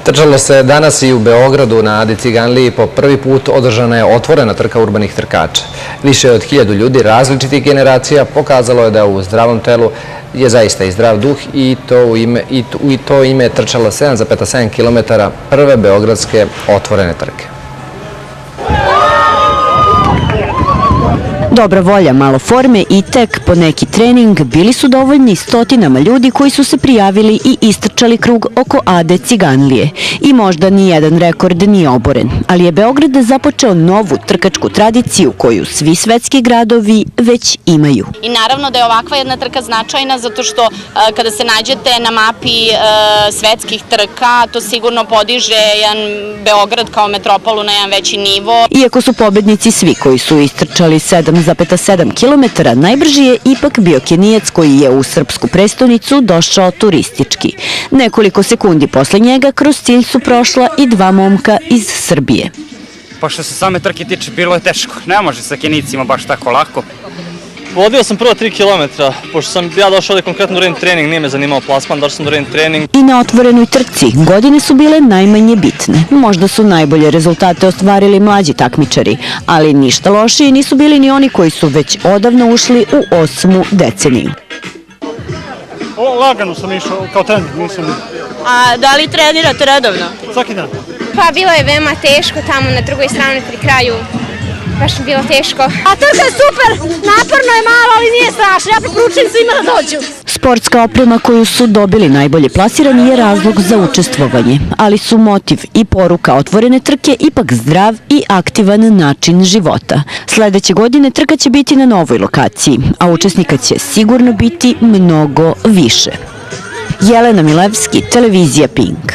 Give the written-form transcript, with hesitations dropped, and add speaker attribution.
Speaker 1: Trčalo se danas i u Beogradu na Adi Ciganliji. Po prvi put održana je otvorena trka urbanih trkača. Više od 1000 ljudi različitih generacija pokazalo je da u zdravom telu je zaista i zdrav duh i to ime je trčalo 7,7 km prve beogradske otvorene trke.
Speaker 2: Dobra volja, malo forme i tek po neki trening bili su dovoljni stotinama ljudi koji su se prijavili i istrčali krug oko Ade Ciganlije. I možda ni jedan rekord nije oboren, ali je Beograd započeo novu trkačku tradiciju koju svi svetski gradovi već imaju.
Speaker 3: I naravno da je ovakva jedna trka značajna zato što kada se nađete na mapi svetskih trka, to sigurno podiže jedan Beograd kao metropolu na jedan veći nivo.
Speaker 2: Iako su pobednici svi koji su istrčali 7,7 km, najbrži je ipak bio Kenijac koji je u srpsku prestonicu došao turistički. Nekoliko sekundi posle njega kroz cilj su prošla i dva momka iz Srbije.
Speaker 4: Pa što se same trke tiče, bilo je teško. Ne može sa Kenijcima baš tako lako.
Speaker 5: Vodio sam prvo 3 km, pošto sam ja došao ovdje konkretno uradim trening, nije me zanimao plasman, došao sam da uradim trening.
Speaker 2: I na otvorenoj trci godine su bile najmanje bitne. Možda su najbolje rezultate ostvarili mlađi takmičari, ali ništa lošiji nisu bili ni oni koji su već odavno ušli u 8. deceniju.
Speaker 6: Lagano sam išao kao trening, nisam...
Speaker 3: A da li trenirate redovno?
Speaker 6: Svaki dan.
Speaker 7: Pa bilo je veoma teško tamo na drugoj strani pri kraju. Baš mi bilo teško.
Speaker 8: A trka je super, naporno je malo, ali nije strašno. Ja preporučujem svima da dođu.
Speaker 2: Sportska oprema koju su dobili najbolje plasirani je razlog za učestvovanje, ali su motiv i poruka otvorene trke ipak zdrav i aktivan način života. Sledeće godine trka će biti na novoj lokaciji, a učesnika će sigurno biti mnogo više. Jelena Milevski, televizija Pink.